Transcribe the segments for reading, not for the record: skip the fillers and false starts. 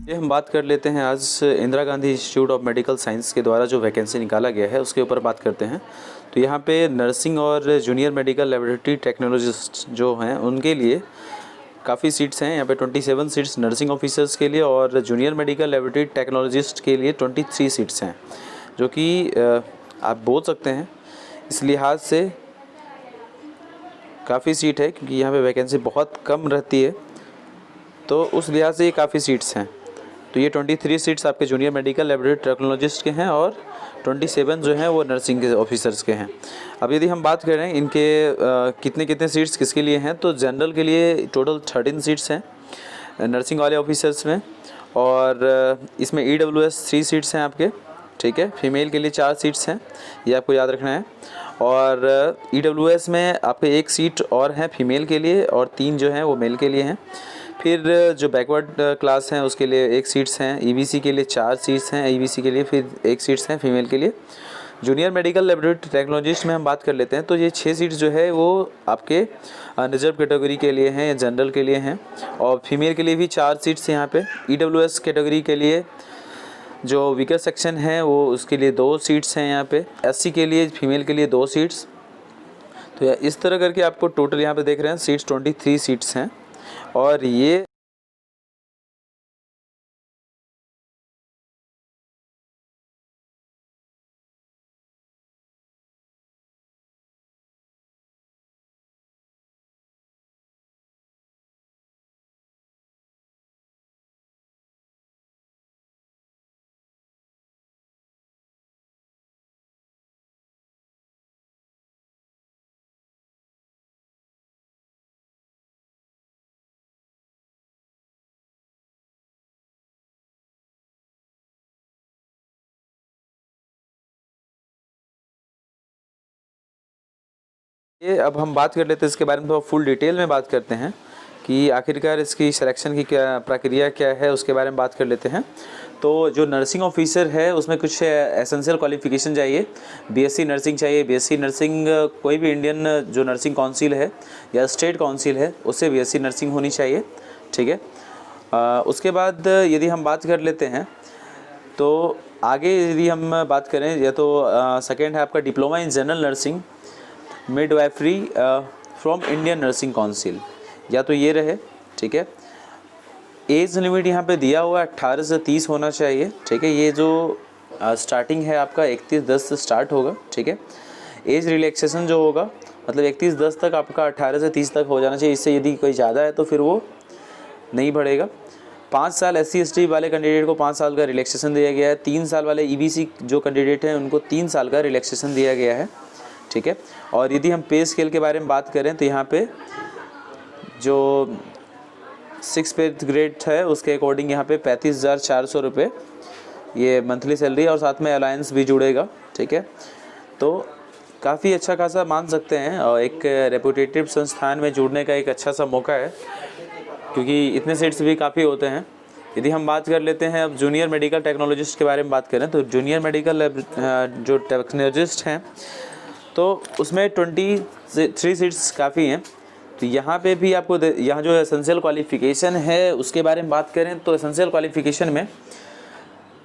ये हम बात कर लेते हैं आज Indira Gandhi institute of medical science के द्वारा जो वैकेंसी निकाला गया है उसके ऊपर बात करते हैं। तो यहाँ पे नर्सिंग और जूनियर मेडिकल लेबोरेटरी टेक्नोलॉजिस्ट जो हैं उनके लिए काफ़ी सीट्स हैं। यहाँ पे 27 सीट्स नर्सिंग ऑफिसर्स के लिए और जूनियर मेडिकल लेबोरेटरी टेक्नोलॉजिस्ट के लिए 23 सीट्स हैं, जो कि आप बोल सकते हैं इस लिहाज से काफ़ी सीट है क्योंकि यहाँ पे वैकेंसी बहुत कम रहती है, तो उस लिहाज से ये काफ़ी सीट्स हैं। तो ये 23 सीट्स आपके जूनियर मेडिकल लेबोरेटरी टेक्नोलॉजिस्ट के हैं और 27 जो हैं वो नर्सिंग के ऑफिसर्स के हैं। अब यदि हम बात करें इनके कितने कितने सीट्स किसके लिए हैं, तो जनरल के लिए टोटल 13 सीट्स हैं नर्सिंग वाले ऑफिसर्स में, और इसमें EWS 3 सीट्स हैं आपके, ठीक है। फीमेल के लिए 4 सीट्स हैं, ये आपको याद रखना है। और EWS में आपके 1 सीट और है फीमेल के लिए और 3 जो हैं वो मेल के लिए हैं। फिर जो बैकवर्ड क्लास हैं उसके लिए 1 सीट्स हैं, EBC के लिए 4 सीट्स हैं, EBC के लिए फिर 1 सीट्स हैं फीमेल के लिए। जूनियर मेडिकल लेबोरेटरी टेक्नोलॉजिस्ट में हम बात कर लेते हैं, तो ये 6 सीट्स जो है वो आपके रिजर्व कैटेगरी के लिए हैं या जनरल के लिए हैं, और फीमेल के लिए भी 4 सीट्स यहाँ पे। EWS कैटेगरी के लिए जो वीकर सेक्शन है वो उसके लिए 2 सीट्स हैं यहाँ पे। SC के लिए फीमेल के लिए 2 सीट्स। तो इस तरह करके आपको टोटल यहाँ पे देख रहे हैं सीट्स 23 सीट्स हैं। और ये अब हम बात कर लेते हैं इसके बारे में, थोड़ा फुल डिटेल में बात करते हैं कि आखिरकार इसकी सिलेक्शन की क्या प्रक्रिया क्या है, उसके बारे में बात कर लेते हैं। तो जो नर्सिंग ऑफिसर है उसमें कुछ एसेंशियल क्वालिफ़िकेशन चाहिए। BSc नर्सिंग चाहिए। BSc नर्सिंग कोई भी इंडियन जो नर्सिंग काउंसिल है या स्टेट काउंसिल है उससे BSc नर्सिंग होनी चाहिए, ठीक है। उसके बाद यदि हम बात कर लेते हैं तो आगे यदि हम बात करें, या तो सेकेंड है आपका diploma in general nursing midwifery from Indian nursing council, या तो ये रहे, ठीक है। एज लिमिट यहाँ पे दिया हुआ है 18 से 30 होना चाहिए, ठीक है। ये जो स्टार्टिंग है आपका 31/10 से स्टार्ट होगा, ठीक है। एज रिलैक्सेशन जो होगा मतलब 31/10 तक आपका 18 से 30 तक हो जाना चाहिए। इससे यदि कोई ज़्यादा है तो फिर वो नहीं बढ़ेगा। 5 साल SC ST वाले कैंडिडेट को 5 साल का रिलैक्सेशन दिया गया है। 3 साल वाले EBC जो कैंडिडेट हैं उनको 3 साल का रिलैक्सेशन दिया गया है, ठीक है। और यदि हम पे स्केल के बारे में बात करें तो यहाँ पे जो 6 पे ग्रेड है उसके अकॉर्डिंग यहाँ पे 35,400 रुपये ये मंथली सैलरी, और साथ में अलायंस भी जुड़ेगा, ठीक है। तो काफ़ी अच्छा खासा मान सकते हैं, और एक रेपुटेटिव संस्थान में जुड़ने का एक अच्छा सा मौका है क्योंकि इतने सीट्स भी काफ़ी होते हैं। यदि हम बात कर लेते हैं अब जूनियर मेडिकल टेक्नोलॉजिस्ट के बारे में बात करें, तो जूनियर मेडिकल जो टेक्नोलॉजिस्ट हैं तो उसमें 23 सीट्स काफ़ी हैं। तो यहाँ पे भी आपको यहाँ जो एसेंशियल क्वालिफ़िकेशन है उसके बारे में बात करें तो एसेंशियल क्वालिफ़िकेशन में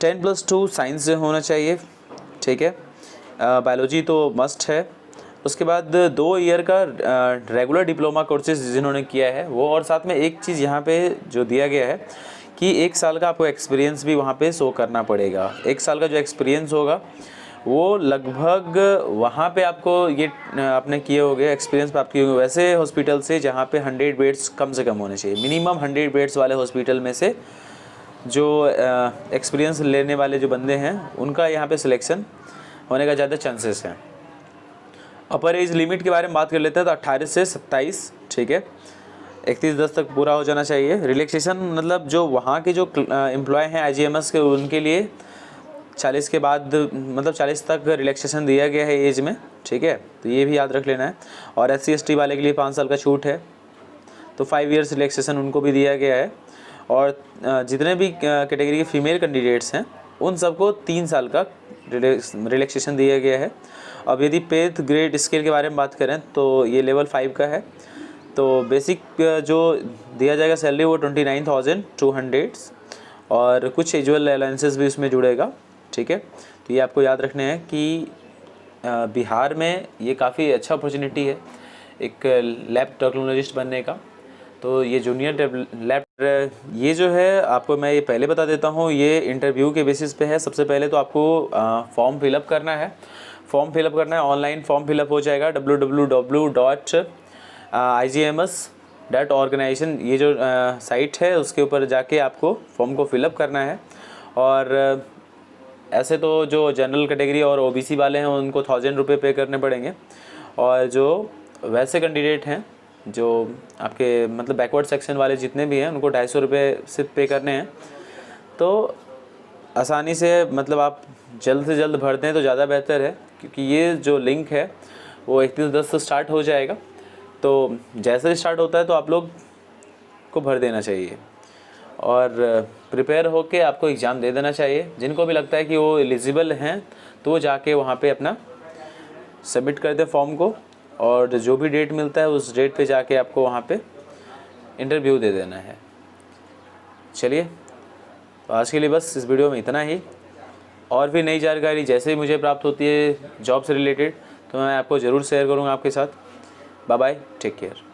10+2 साइंस से होना चाहिए, ठीक है। बायोलॉजी तो मस्ट है। उसके बाद 2 ईयर का रेगुलर डिप्लोमा कोर्सेज जिन्होंने किया है वो, और साथ में एक चीज़ यहाँ पे जो दिया गया है कि 1 साल का आपको एक्सपीरियंस भी वहाँ पे शो करना पड़ेगा। 1 साल का जो एक्सपीरियंस होगा वो लगभग वहाँ पे आपको ये आपने किए होंगे, एक्सपीरियंस प्राप्त किए होंगे वैसे हॉस्पिटल से जहाँ पे 100 बेड्स कम से कम होने चाहिए। मिनिमम 100 बेड्स वाले हॉस्पिटल में से जो एक्सपीरियंस लेने वाले जो बंदे हैं उनका यहाँ पे सिलेक्शन होने का ज़्यादा चांसेस हैं। अपर एज लिमिट के बारे में बात कर लेते हैं तो 18 से 27, ठीक है। 31/10 तक पूरा हो जाना चाहिए। रिलैक्सेशन मतलब जो वहाँ के जो एम्प्लॉय हैं IGMS के उनके लिए 40 के बाद मतलब 40 तक रिलैक्सेशन दिया गया है एज में, ठीक है। तो ये भी याद रख लेना है। और SC ST वाले के लिए 5 साल का छूट है, तो 5 ईयर्स रिलैक्सेशन उनको भी दिया गया है। और जितने भी कैटेगरी के फीमेल कैंडिडेट्स हैं उन सबको 3 साल का रिलैक्सेशन दिया गया है। अब यदि पेथ ग्रेड स्केल के बारे में बात करें तो ये लेवल 5 का है। तो बेसिक जो दिया जाएगा सैलरी वो 29,200, और कुछ एजुअल अलाउंसेस भी उसमें जुड़ेगा, ठीक है। तो ये आपको याद रखना है कि बिहार में ये काफ़ी अच्छा अपॉर्चुनिटी है एक लैब टेक्नोलॉजिस्ट बनने का। तो ये जूनियर लैब ये जो है आपको मैं ये पहले बता देता हूँ, ये इंटरव्यू के बेसिस पे है। सबसे पहले तो आपको फॉर्म फिलअप करना है। फॉर्म फिलअप करना है, ऑनलाइन फॉर्म फिलअप हो जाएगा www.igms.organization, ये जो साइट है उसके ऊपर जाके आपको फॉर्म को फिलअप करना है। और ऐसे तो जो जनरल कैटेगरी और ओबीसी वाले हैं उनको 1000 रुपये पे करने पड़ेंगे, और जो वैसे कैंडिडेट हैं जो आपके मतलब बैकवर्ड सेक्शन वाले जितने भी हैं उनको 250 रुपये सिर्फ पे करने हैं। तो आसानी से मतलब आप जल्द से जल्द भर दें तो ज़्यादा बेहतर है, क्योंकि ये जो लिंक है वो 31/10 से स्टार्ट हो जाएगा। तो जैसे ही स्टार्ट होता है तो आप लोग को भर देना चाहिए और प्रिपेयर होके आपको एग्ज़ाम दे देना चाहिए। जिनको भी लगता है कि वो एलिजिबल हैं तो वो जाके वहाँ पे अपना सबमिट कर दें फॉर्म को, और जो भी डेट मिलता है उस डेट पे जाके आपको वहाँ पे इंटरव्यू दे देना है। चलिए, तो आज के लिए बस इस वीडियो में इतना ही। और भी नई जानकारी जैसे ही मुझे प्राप्त होती है जॉब से रिलेटेड तो मैं आपको ज़रूर शेयर करूँगा आपके साथ। Bye bye, take care.